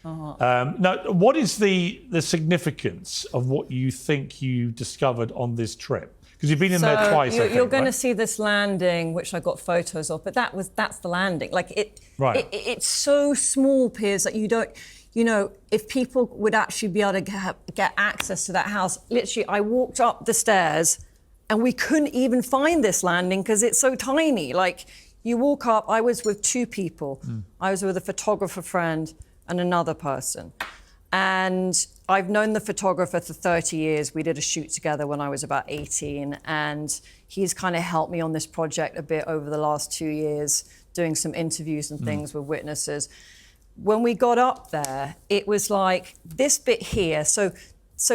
Now, what is the significance of what you think you discovered on this trip? Because you've been in there twice. You're going to see this landing, which I got photos of, but that's the landing. Like it's so small, Piers, that you don't. You know, if people would actually be able to get access to that house, literally, I walked up the stairs, and we couldn't even find this landing because it's so tiny. Like, you walk up. I was with two people. I was with a photographer friend and another person. And I've known the photographer for 30 years. We did a shoot together when I was about 18. And he's kind of helped me on this project a bit over the last 2 years, doing some interviews and things with witnesses. When we got up there, it was like this bit here. So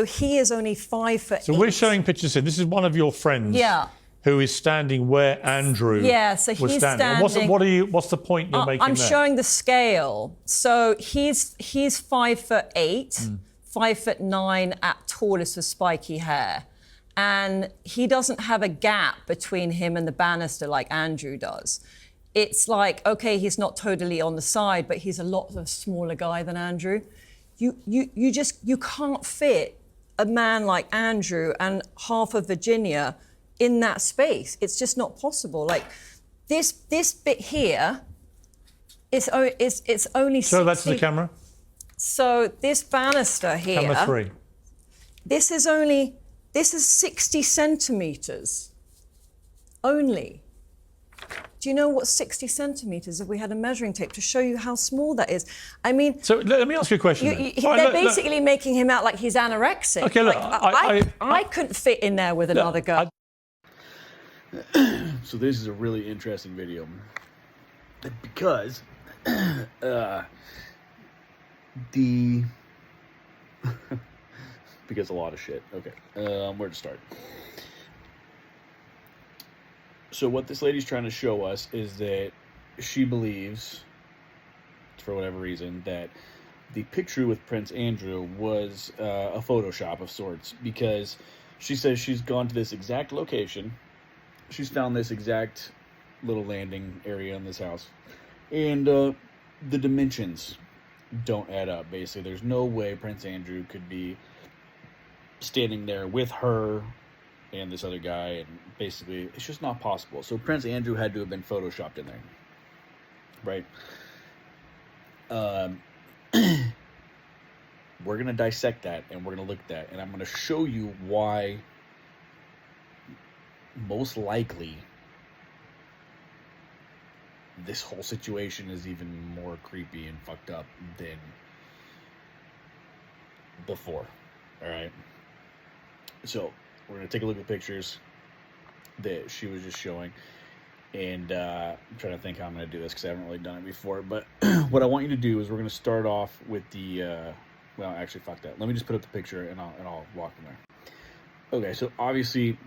he is only 5'8". So we're showing pictures here. This is one of your friends. Yeah. Who is standing where Andrew so was he's standing. What's the point you're making I'm there? showing the scale. So he's 5'8", 5'9" at tallest with spiky hair. And he doesn't have a gap between him and the banister like Andrew does. It's like, okay, he's not totally on the side, but he's a lot of a smaller guy than Andrew. You can't fit a man like Andrew and half of Virginia in that space. It's just not possible. Like this bit here it's only Show that to the camera. So this banister here, Camera 3. This is 60 centimeters only. Do you know what 60 centimeters if we had a measuring tape to show you how small that is? I mean... So let me ask you a question. They're basically making him out like he's anorexic. Okay, look, I couldn't fit in there with another girl. So this is a really interesting video because because a lot of shit. Okay, where to start? So what this lady's trying to show us is that she believes, for whatever reason, that the picture with Prince Andrew was a Photoshop of sorts, because she says she's gone to this exact location. She's found this exact little landing area in this house. And the dimensions don't add up, basically. There's no way Prince Andrew could be standing there with her and this other guy, and basically, it's just not possible. So Prince Andrew had to have been Photoshopped in there, right? We're going to dissect that, and we're going to look at that, and I'm going to show you why most likely this whole situation is even more creepy and fucked up than before. All right, so we're going to take a look at the pictures that she was just showing, and I'm trying to think how I'm going to do this because I haven't really done it before. But what I want you to do is we're going to start off with the well, actually, fuck that. Let me just put up the picture and I'll walk from there. Okay, so obviously,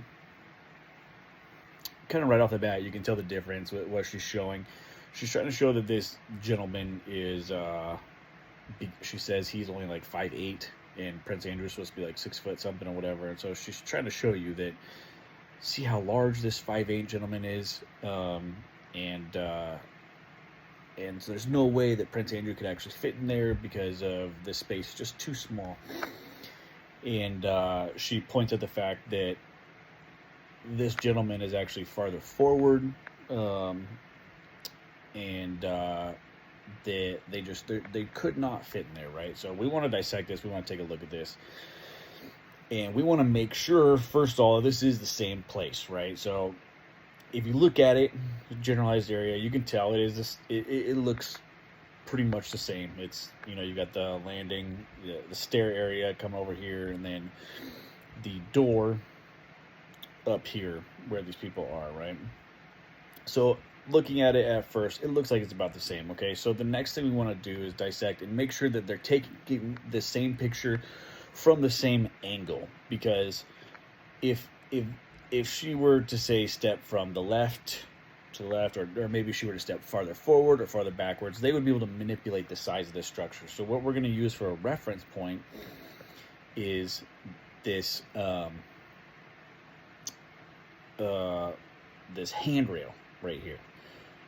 kind of right off the bat, you can tell the difference with what she's showing. She's trying to show that this gentleman is, she says he's only like 5'8", and Prince Andrew's supposed to be like 6 foot something or whatever. And so she's trying to show you that, see how large this 5'8" gentleman is, and so there's no way that Prince Andrew could actually fit in there because of this space just too small. And she points at the fact that this gentleman is actually farther forward, and they could not fit in there, right? So we want to dissect this. We want to take a look at this, and we want to make sure, first of all, this is the same place, right? So if you look at it, generalized area, you can tell it is this. It looks pretty much the same. It's, you know, you got the landing, the stair area coming over here, and then the door up here where these people are, right? So looking at it at first, it looks like it's about the same. Okay, so the next thing we want to do is dissect and make sure that they're taking the same picture from the same angle, because if she were to say step from the left to the left, or maybe she were to step farther forward or farther backwards, they would be able to manipulate the size of this structure. So what we're going to use for a reference point is this this handrail right here,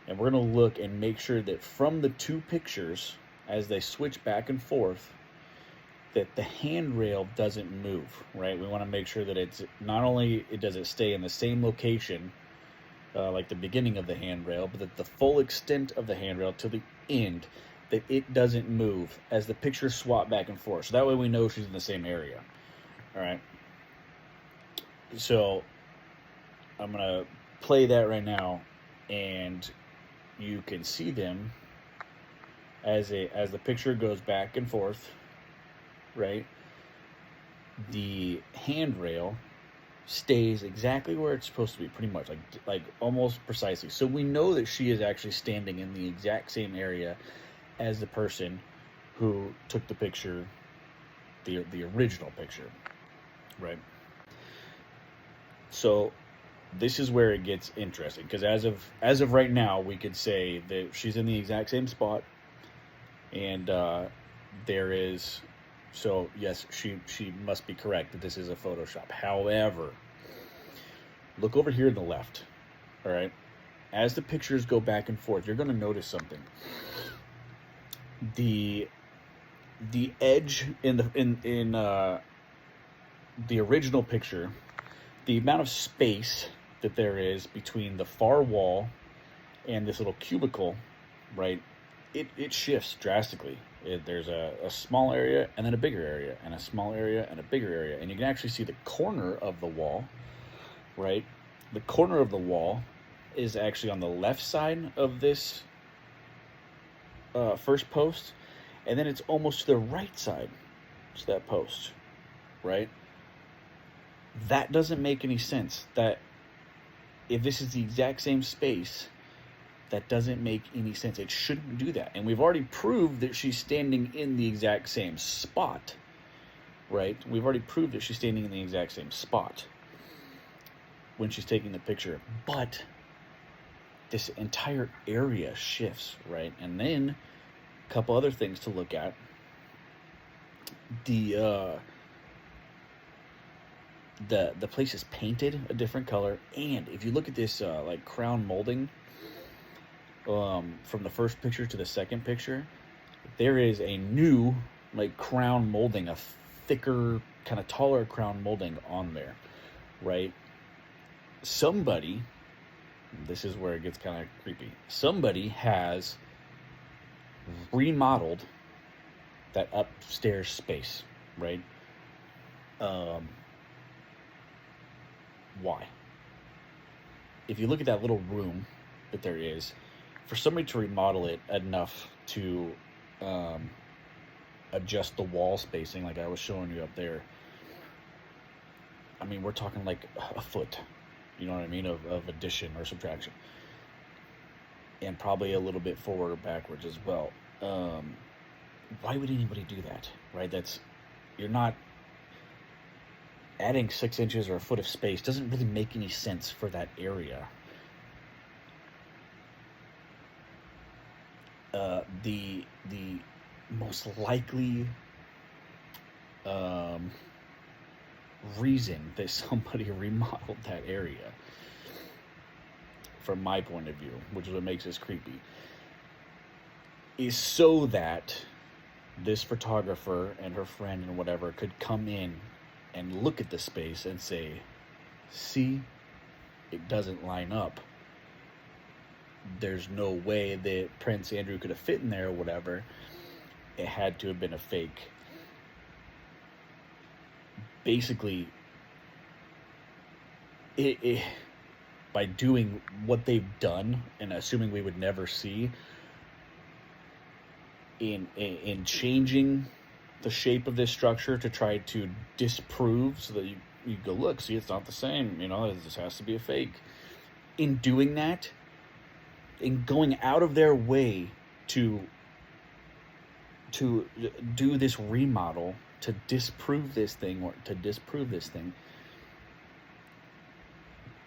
and we're going to look and make sure that from the two pictures, as they switch back and forth, that the handrail doesn't move, right? We want to make sure that it's not only does it stay in the same location, like the beginning of the handrail, but that the full extent of the handrail to the end, that it doesn't move as the pictures swap back and forth. So that way we know she's in the same area. All right. So I'm going to play that right now, and you can see them as the picture goes back and forth, right? The handrail stays exactly where it's supposed to be, pretty much, like almost precisely. So we know that she is actually standing in the exact same area as the person who took the picture, the original picture, right? So this is where it gets interesting, because as of right now, we could say that she's in the exact same spot, and there is. So yes, she must be correct that this is a Photoshop. However, look over here to the left. All right, as the pictures go back and forth, you're going to notice something. The edge in the original picture, the amount of space that there is between the far wall and this little cubicle, right? It shifts drastically. There's a small area and then a bigger area, and a small area and a bigger area, and you can actually see the corner of the wall, right? The corner of the wall is actually on the left side of this first post, and then it's almost to the right side to that post, right? That doesn't make any sense. That if this is the exact same space, that doesn't make any sense. It shouldn't do that. And we've already proved that she's standing in the exact same spot, right? We've already proved that she's standing in the exact same spot when she's taking the picture. But this entire area shifts, right? And then a couple other things to look at. The place is painted a different color, and if you look at this like crown molding, from the first picture to the second picture, there is a new like crown molding, a thicker, kind of taller crown molding on there, right? Somebody, this is where it gets kind of creepy, somebody has remodeled that upstairs space, right? Why? If you look at that little room that there is, for somebody to remodel it enough to adjust the wall spacing like I was showing you up there, I mean, we're talking like a foot, you know what I mean, of addition or subtraction, and probably a little bit forward or backwards as well. Why would anybody do that, right? You're not adding 6 inches or a foot of space doesn't really make any sense for that area. The most likely reason that somebody remodeled that area, from my point of view, which is what makes this creepy, is so that this photographer and her friend and whatever could come in and look at the space and say, see, it doesn't line up. There's no way that Prince Andrew could have fit in there or whatever. It had to have been a fake. Basically, by doing what they've done and assuming we would never see, in changing the shape of this structure to try to disprove, so that you go, look, see, it's not the same, you know, this has to be a fake. In doing that, in going out of their way to do this remodel to disprove this thing,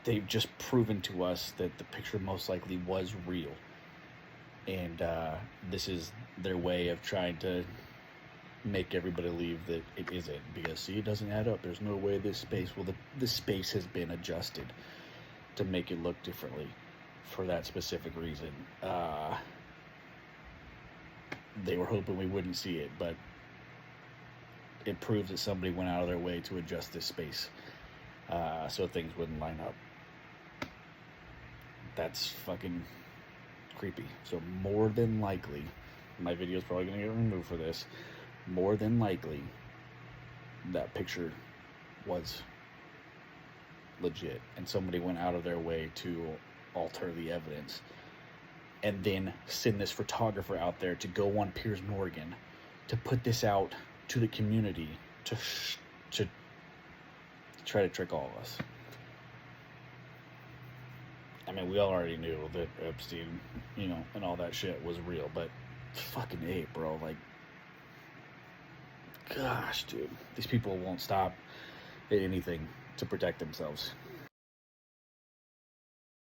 they've just proven to us that the picture most likely was real. And this is their way of trying to make everybody believe that it isn't, because see, it doesn't add up. There's no way this space, this space has been adjusted to make it look differently for that specific reason. they were hoping we wouldn't see it, but it proves that somebody went out of their way to adjust this space so things wouldn't line up. That's fucking creepy. So more than likely, my video's probably gonna get removed for this. More than likely, that picture was legit, and somebody went out of their way to alter the evidence, and then send this photographer out there to go on Piers Morgan to put this out to the community to try to trick all of us. I mean, we all already knew that Epstein, you know, and all that shit was real, but fucking A, bro. Like, gosh, dude, these people won't stop at anything to protect themselves.